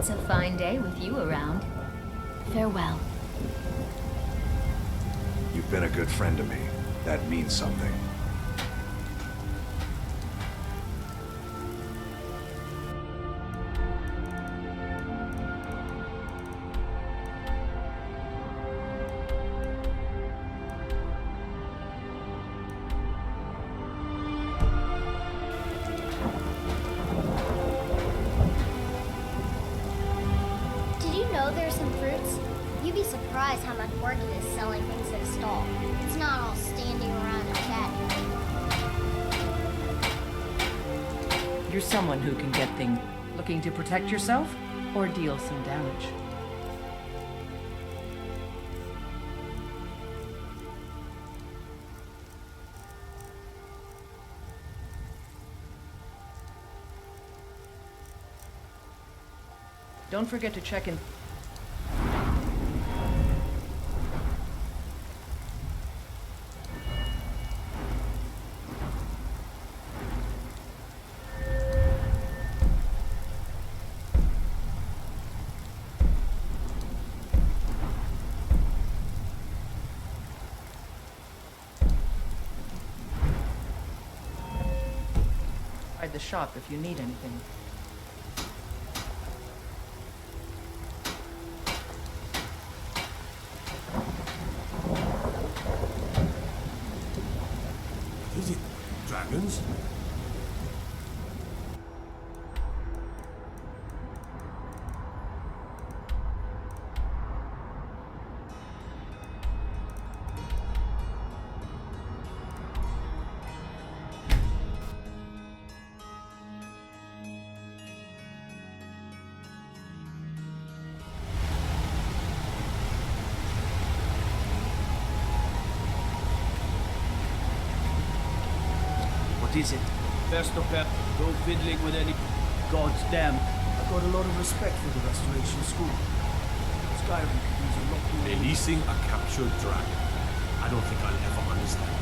It's a fine day with you around. Farewell. You've been a good friend to me. That means something. Did you know there are some fruits? You'd be surprised how much work it is selling things at a stall. It's not all standing around and chatting. You're someone who can get things. Looking to protect yourself or deal some damage? Don't forget to check in. The shop if you need anything. Is it dragons? What is it? First of all, no fiddling with any gods damn. I've got a lot of respect for the Restoration School. Skyrim could use a lot more. Releasing a captured dragon. I don't think I'll ever understand.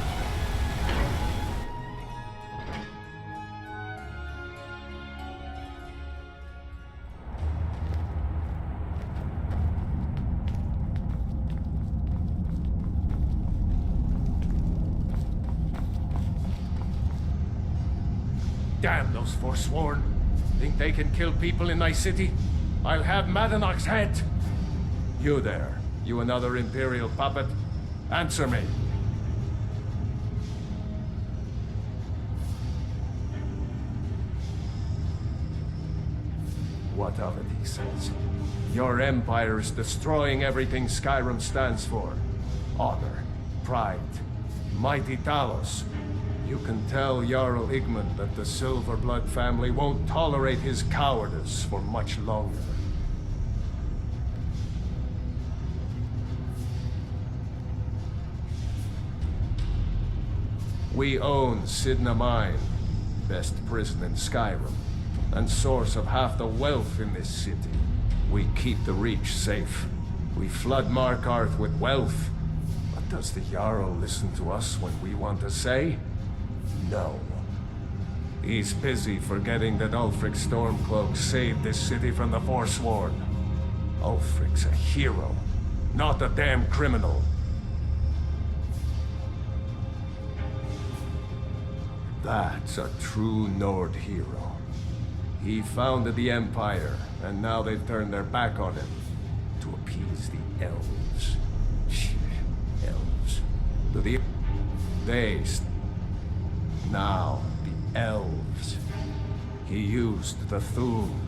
Damn those Forsworn. Think they can kill people in my city? I'll have Madanach's head! You there, you another Imperial puppet? Answer me. What of it, he says. Your empire is destroying everything Skyrim stands for. Honor, pride, mighty Talos. You can tell Jarl Igmund that the Silverblood family won't tolerate his cowardice for much longer. We own Sidna Mine, best prison in Skyrim, and source of half the wealth in this city. We keep the Reach safe. We flood Markarth with wealth. But does the Jarl listen to us when we want to say? No. He's busy forgetting that Ulfric Stormcloak saved this city from the Forsworn. Ulfric's a hero, not a damn criminal. That's a true Nord hero. He founded the Empire, and now they've turned their back on him to appease the elves. Elves. Now, the elves. He used the Thun.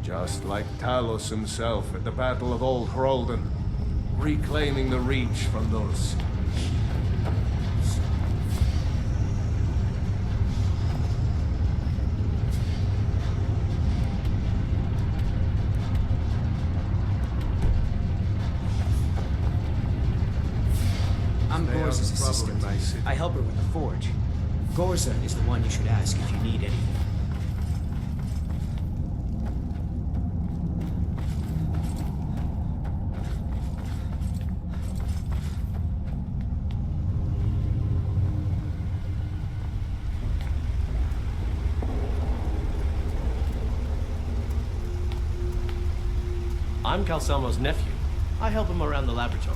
Just like Talos himself at the Battle of Old Hroldan, reclaiming the Reach from those... I'm Gorza's assistant. I help her with the forge. Gorza is the one you should ask if you need anything. I'm Calcelmo's nephew. I help him around the laboratory.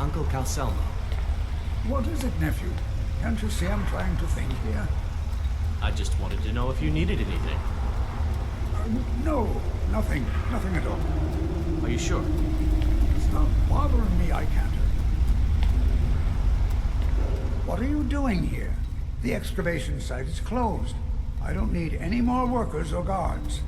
Uncle Calcelmo. What is it, nephew? Can't you see I'm trying to think here? I just wanted to know if you needed anything. No, nothing at all. Are you sure? Stop bothering me, I can't. What are you doing here? The excavation site is closed. I don't need any more workers or guards.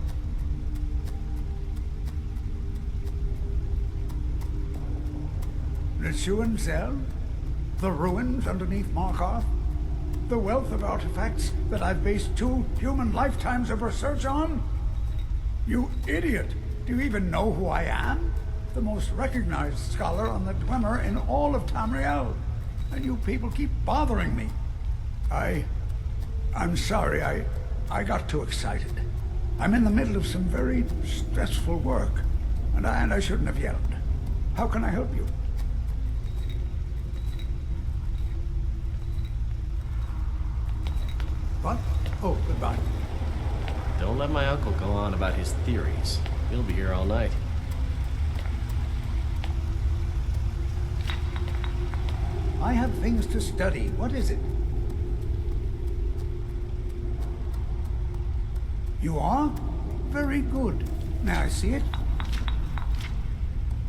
Zell? The ruins underneath Markarth? The wealth of artifacts that I've based 2 human lifetimes of research on? You idiot! Do you even know who I am? The most recognized scholar on the Dwemer in all of Tamriel. And you people keep bothering me. I'm sorry, I got too excited. I'm in the middle of some very stressful work, and I shouldn't have yelled. How can I help you? What? Oh, goodbye. Don't let my uncle go on about his theories. He'll be here all night. I have things to study. What is it? You are? Very good. May I see it?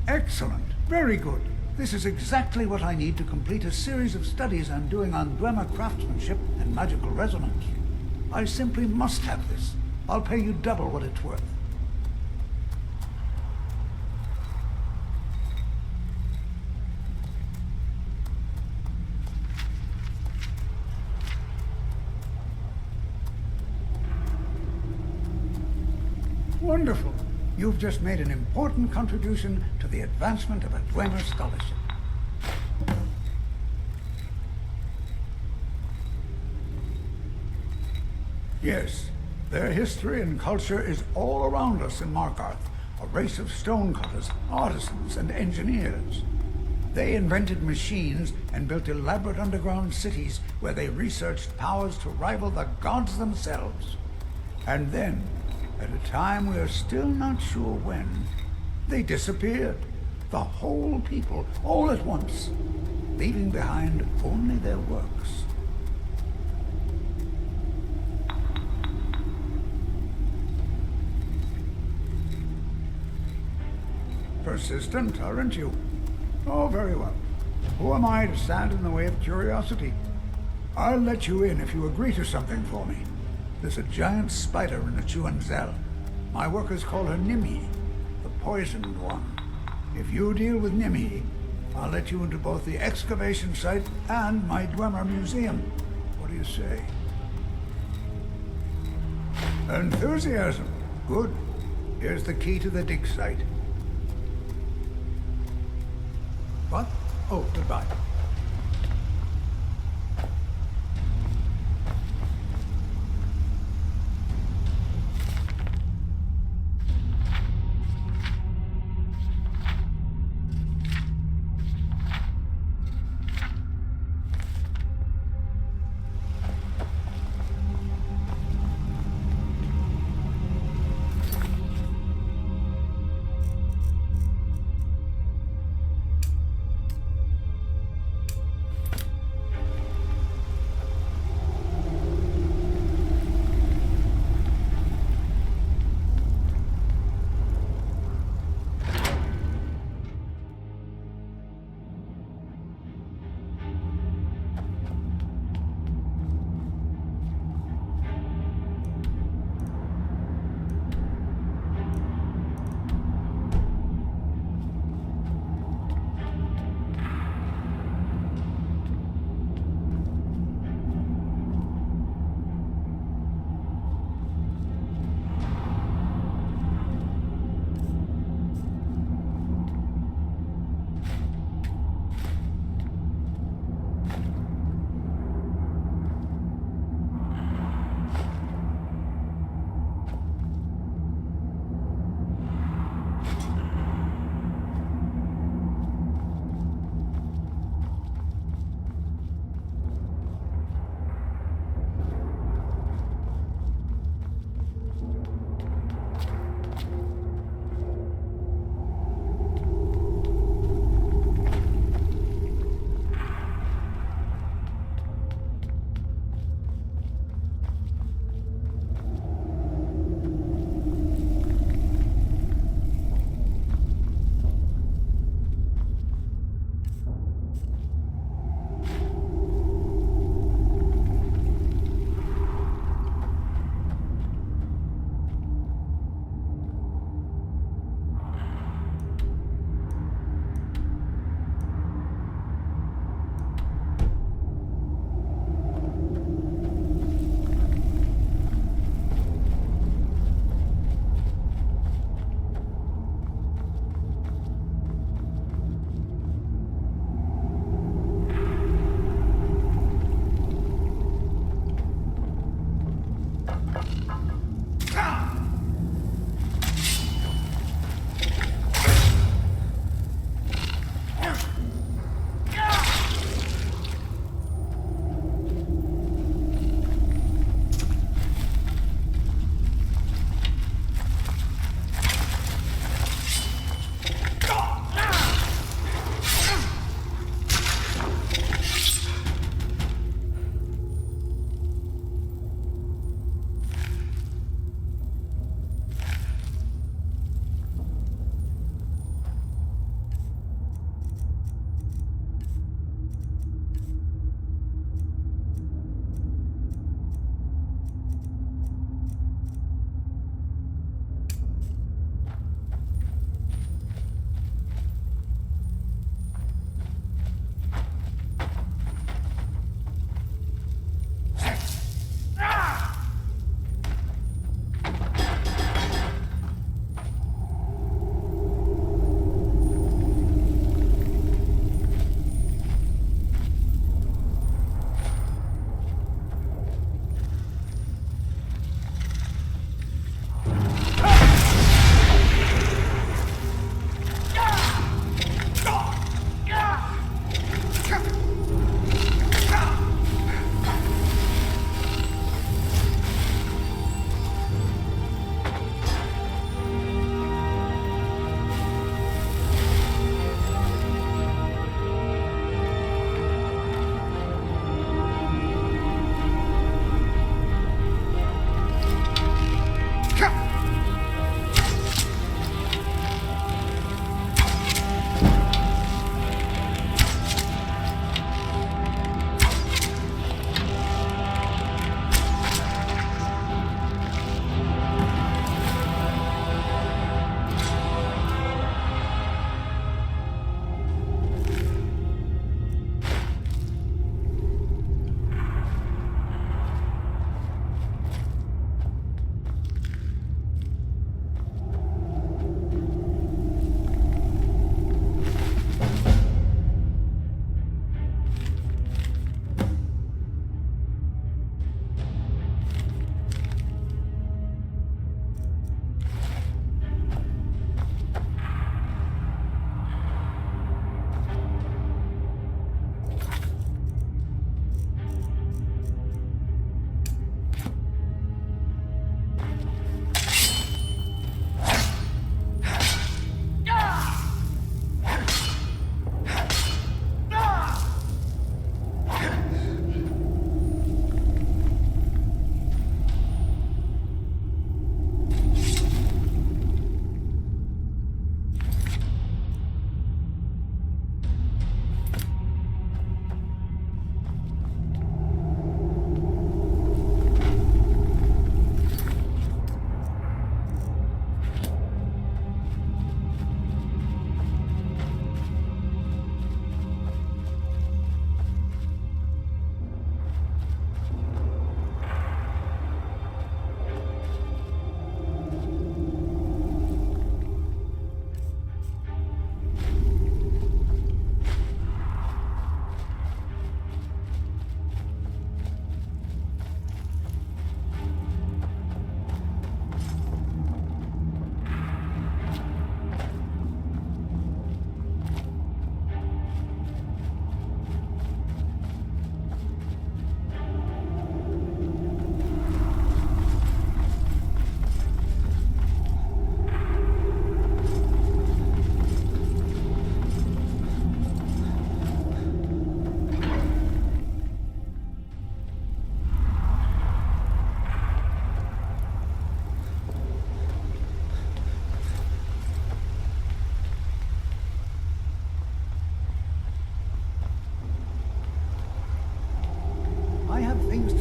Excellent. Very good. This is exactly what I need to complete a series of studies I'm doing on Dwemer craftsmanship and magical resonance. I simply must have this. I'll pay you double what it's worth. Wonderful. You've just made an important contribution to the advancement of a Dwemer scholarship. Yes, their history and culture is all around us in Markarth, a race of stonecutters, artisans, and engineers. They invented machines and built elaborate underground cities where they researched powers to rival the gods themselves. And then, at a time we are still not sure when, they disappeared. The whole people, all at once, leaving behind only their works. Persistent, aren't you? Oh, very well. Who am I to stand in the way of curiosity? I'll let you in if you agree to something for me. There's a giant spider in the Zell. My workers call her Nimhi, the poisoned one. If you deal with Nimhi, I'll let you into both the excavation site and my Dwemer museum. What do you say? Enthusiasm. Good. Here's the key to the dig site. What? Oh, goodbye.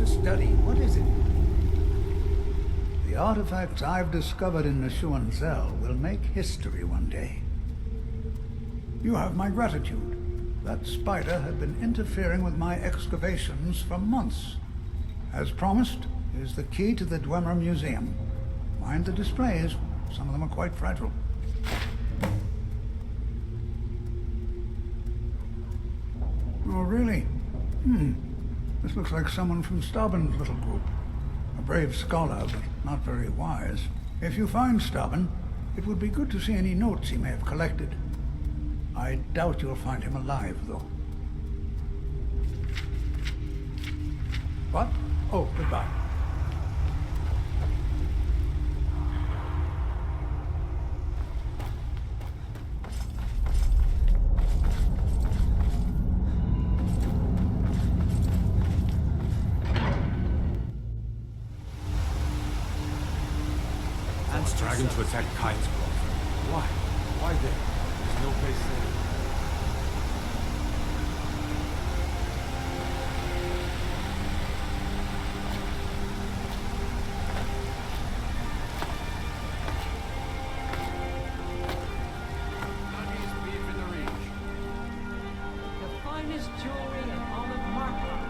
study. What is it? The artifacts I've discovered in Nishuan Zell will make history one day. You have my gratitude. That spider had been interfering with my excavations for months. As promised, is the key to the Dwemer Museum. Mind the displays. Some of them are quite fragile. Oh, really? This looks like someone from Stauben's little group. A brave scholar, but not very wise. If you find Stauben, it would be good to see any notes he may have collected. I doubt you'll find him alive, though. What? Oh, goodbye. Dragon to attack Kites. Why? Why there? There's no place there. The finest jewelry in all of Markarth.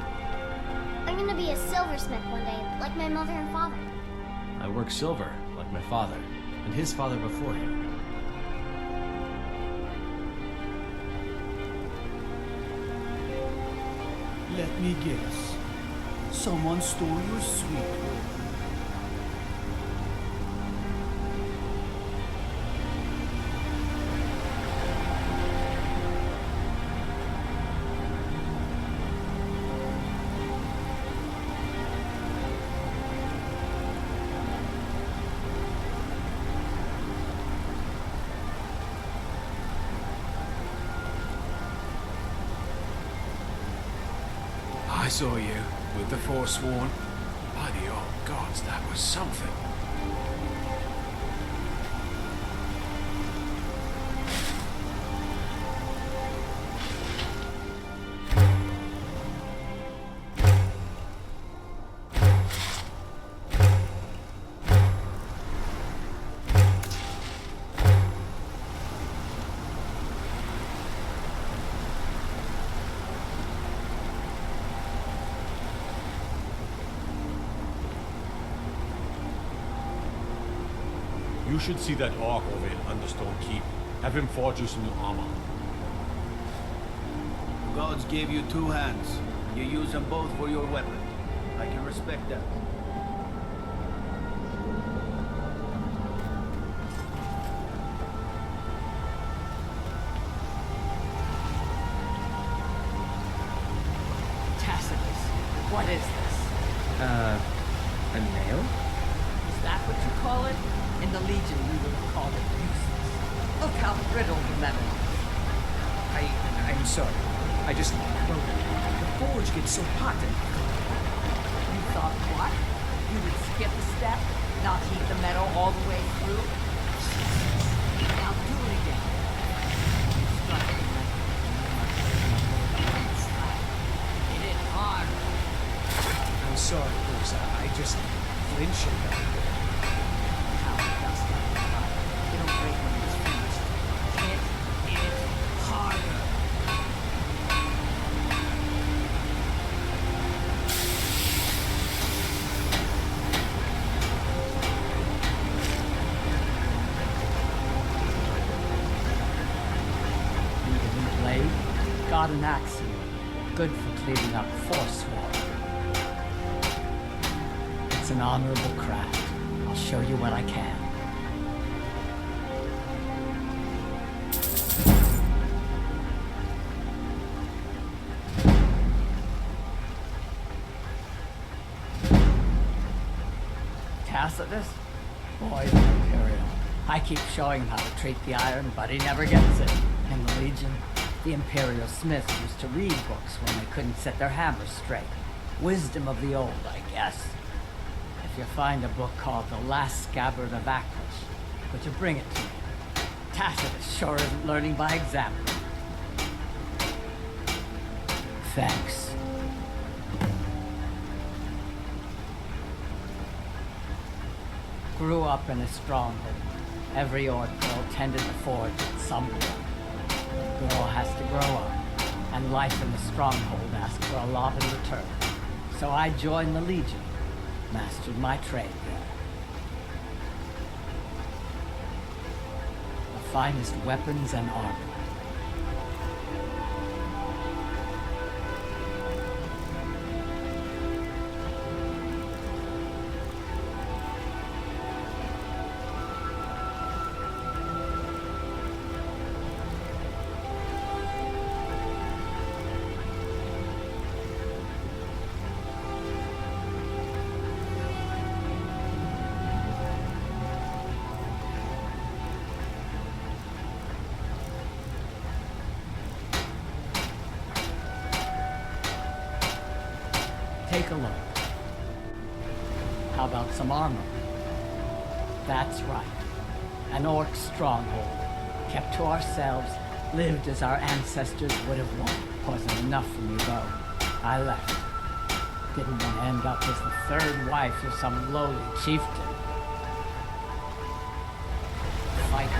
I'm gonna be a silversmith one day, like my mother and father. I work silver, like my father, and his father before him. Let me guess. Someone stole your sweet. I saw you with the Forsworn. By the old gods, that was something. You should see that orc over in Understone Keep. Have him forge you some new armor. The gods gave you two hands. You use them both for your weapon. I can respect that. Tacitus, what is this? A nail? Is that what you call it? In the Legion, we would have called it useless. Look how brittle the metal is. I'm sorry. I just... Well, the forge gets so hot and... You thought what? You would skip a step, not heat the metal all the way through? Now do it again. Strike it. Hit it hard. I'm sorry, Bruce. I just flinch and... It'll break when it's finished. Hit it harder. Need a new blade? Got an axe here. Good for cleaning up Forsworn. It's an honorable craft. I'll show you what I can. Tacitus? Boy, the Imperial. I keep showing him how to treat the iron, but he never gets it. In the Legion, the Imperial smiths used to read books when they couldn't set their hammers straight. Wisdom of the old, I guess. If you find a book called The Last Scabbard of Aklish, would you bring it to me? Tacitus sure isn't learning by example. Thanks. Grew up in a stronghold. Every orc girl tended the forge at some point. Girl has to grow up, and life in the stronghold asks for a lot in return. So I joined the Legion, mastered my trade there. The finest weapons and armor. Take a look. How about some armor? That's right. An orc stronghold. Kept to ourselves, lived as our ancestors would have wanted. Wasn't enough for me though. I left. Didn't want to end up as the third wife of some lowly chieftain. Fight.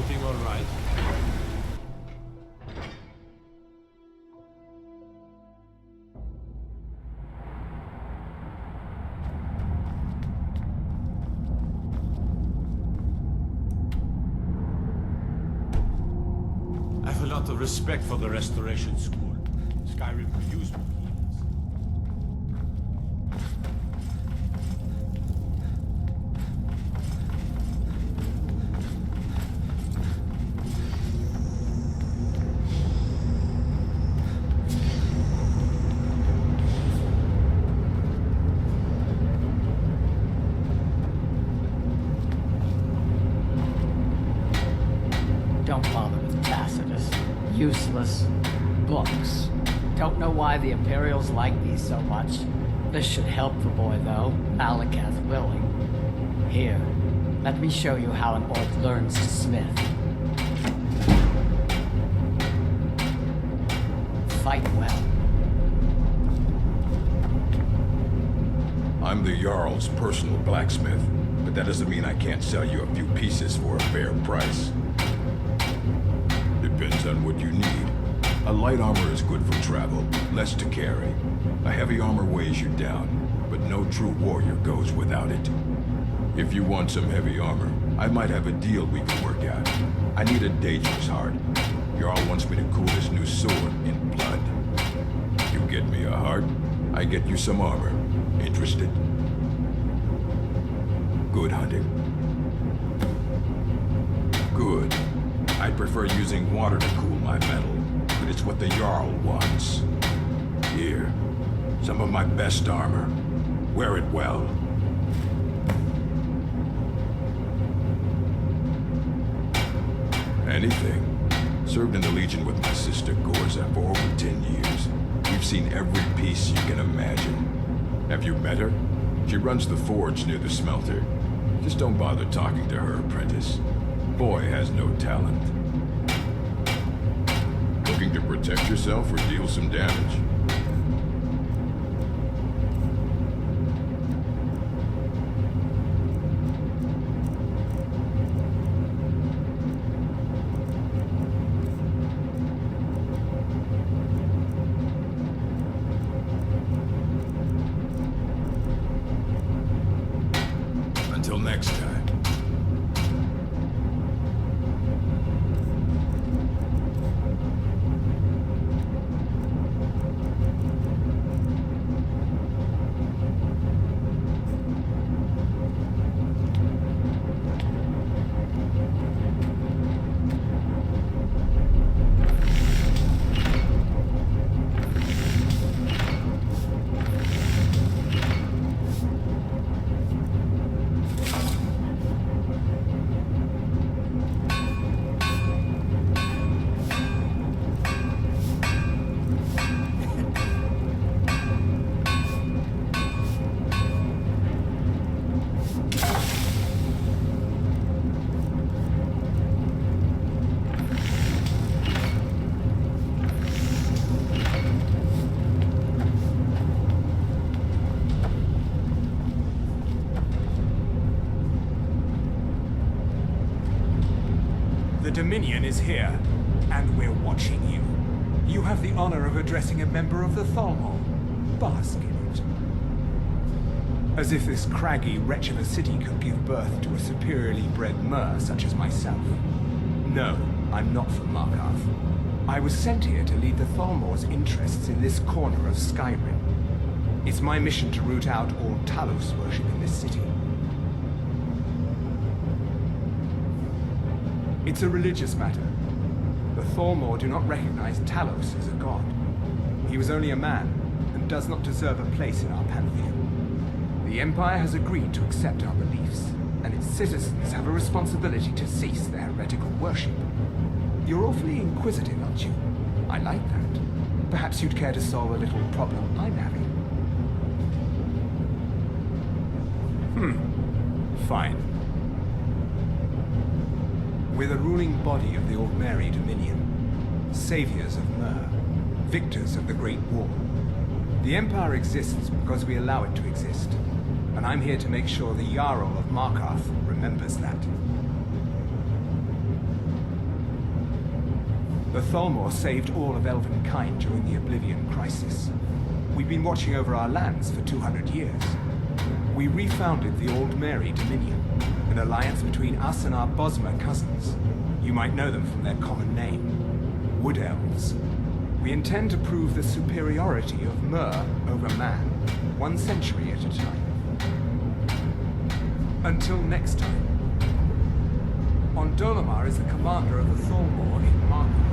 Everything all right? I have a lot of respect for the Restoration School. Skyrim could use more healers. Don't bother with Tacitus. Useless. Books. Don't know why the Imperials like these so much. This should help the boy, though, Malakath willing. Here, let me show you how an orc learns to smith. Fight well. I'm the Jarl's personal blacksmith, but that doesn't mean I can't sell you a few pieces for a fair price. Depends on what you need. A light armor is good for travel, less to carry. A heavy armor weighs you down, but no true warrior goes without it. If you want some heavy armor, I might have a deal we can work out. I need a dangerous heart. Jarl wants me to cool this new sword in blood. You get me a heart, I get you some armor. Interested? Good hunting. Good. I prefer using water to cool my metal, but it's what the Jarl wants. Here, some of my best armor. Wear it well. Anything. Served in the Legion with my sister Gorza for over 10 years. We've seen every piece you can imagine. Have you met her? She runs the forge near the smelter. Just don't bother talking to her, apprentice. Boy has no talent. Looking to protect yourself or deal some damage? Until next time. The Dominion is here, and we're watching you. You have the honor of addressing a member of the Thalmor. Bask in it. As if this craggy wretch of a city could give birth to a superiorly bred mer such as myself. No, I'm not from Markarth. I was sent here to lead the Thalmor's interests in this corner of Skyrim. It's my mission to root out all Talos worship in this city. It's a religious matter. The Thalmor do not recognize Talos as a god. He was only a man, and does not deserve a place in our pantheon. The Empire has agreed to accept our beliefs, and its citizens have a responsibility to cease their heretical worship. You're awfully inquisitive, aren't you? I like that. Perhaps you'd care to solve a little problem I'm having. Fine. We're the ruling body of the Aldmeri Dominion, saviors of Mer, victors of the Great War. The Empire exists because we allow it to exist, and I'm here to make sure the Jarl of Markarth remembers that. The Thalmor saved all of Elvenkind during the Oblivion Crisis. We've been watching over our lands for 200 years. We refounded the Old Mary Dominion, an alliance between us and our Bosmer cousins. You might know them from their common name, Wood Elves. We intend to prove the superiority of Mer over man, 1 century at a time. Until next time. Ondolamar is the commander of the Thalmor in Markarth.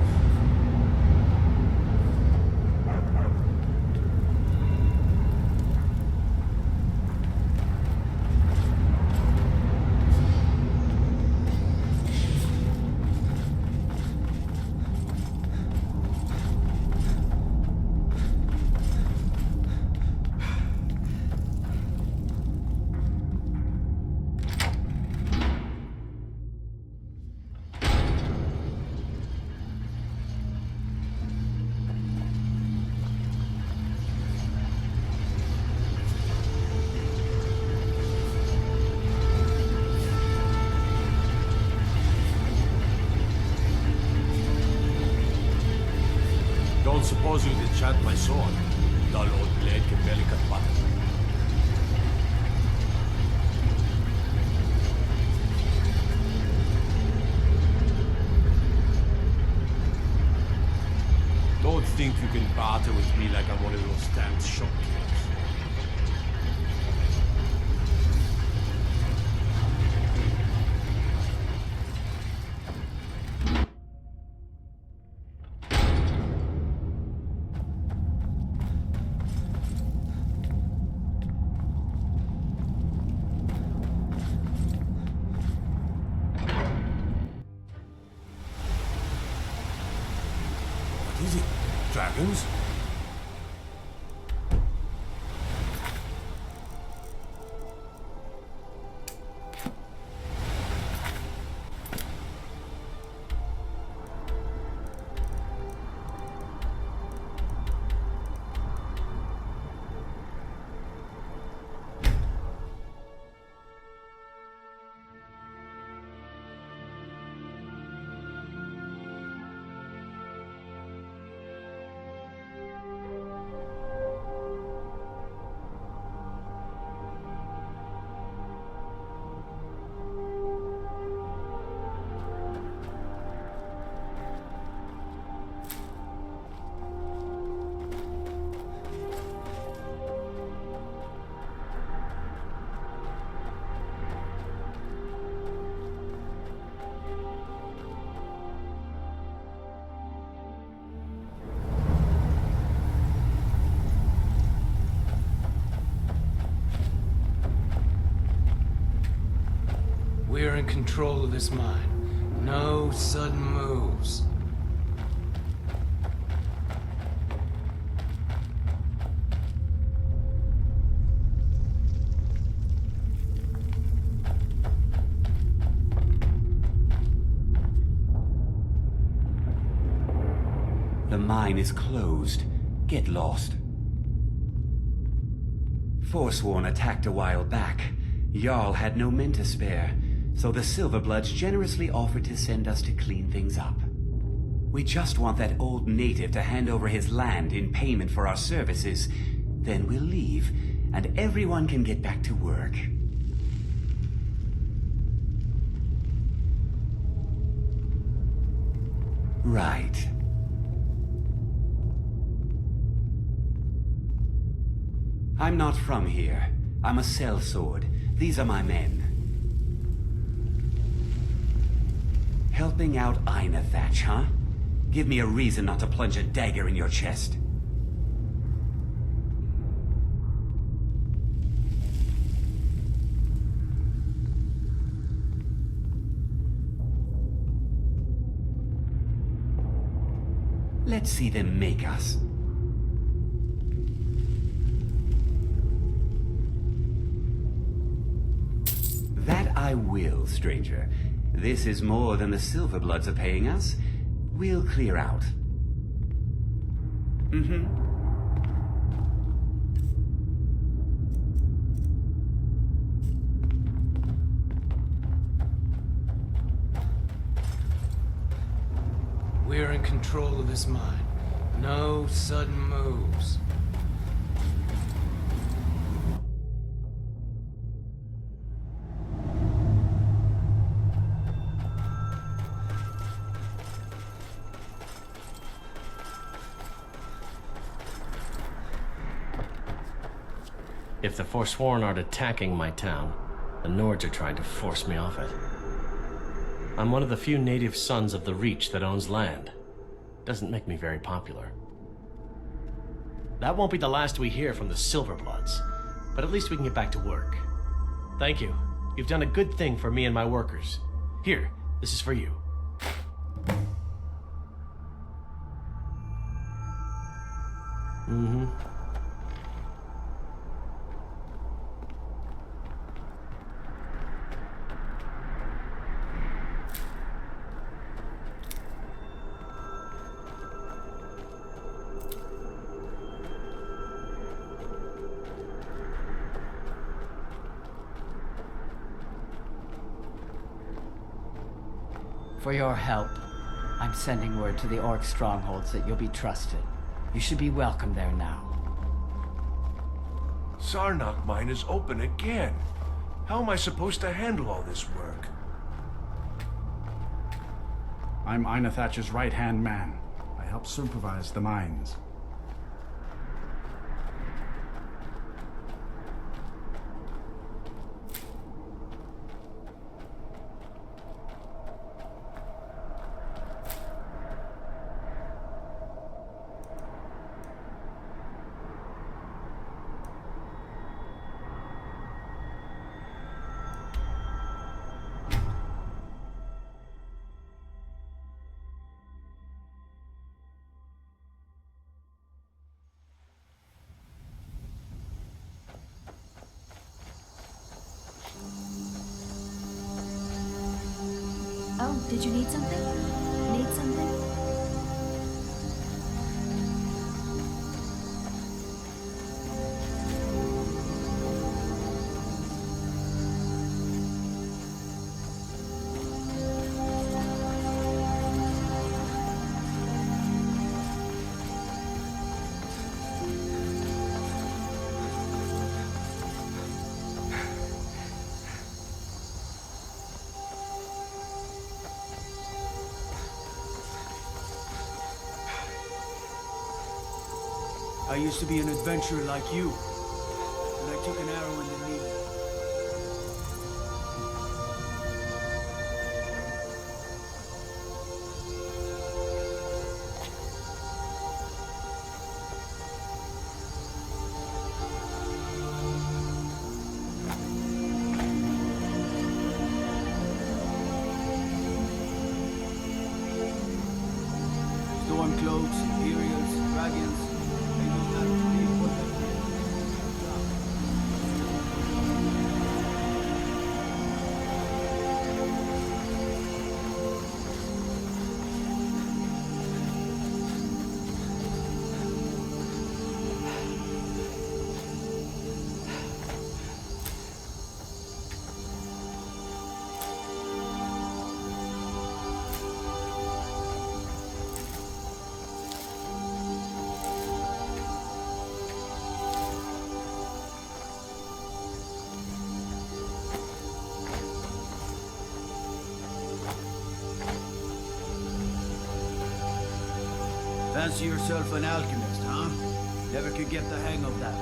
Don't suppose you'd enchant my sword? Dull old blade can barely cut butter. Don't think you can barter with me like I'm one of those damn shopkeepers. What is it? Dragons? We're in control of this mine. No sudden moves. The mine is closed. Get lost. Forsworn attacked a while back. Jarl had no men to spare, so the Silverbloods generously offered to send us to clean things up. We just want that old native to hand over his land in payment for our services. Then we'll leave, and everyone can get back to work. Right. I'm not from here. I'm a sellsword. These are my men. Helping out Einathatch, huh? Give me a reason not to plunge a dagger in your chest. Let's see them make us. That I will, stranger. This is more than the Silverbloods are paying us. We'll clear out. We're in control of this mine. No sudden moves. If the Forsworn aren't attacking my town, the Nords are trying to force me off it. I'm one of the few native sons of the Reach that owns land. Doesn't make me very popular. That won't be the last we hear from the Silverbloods, but at least we can get back to work. Thank you. You've done a good thing for me and my workers. Here, this is for you. Mm-hmm. For your help, I'm sending word to the Orc strongholds that you'll be trusted. You should be welcome there now. Sarnak mine is open again. How am I supposed to handle all this work? I'm Einathatch's right-hand man. I help supervise the mines. Oh, did you need something? Need something? I used to be an adventurer like you, and I took an arrow in the knee. Stormcloaks, Imperials, Dragons. Fancy yourself an alchemist, huh? Never could get the hang of that.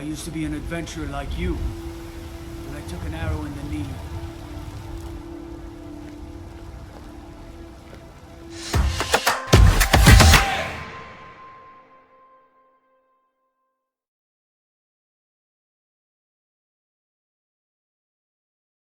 used to be an adventurer like you. When I took an arrow in the knee,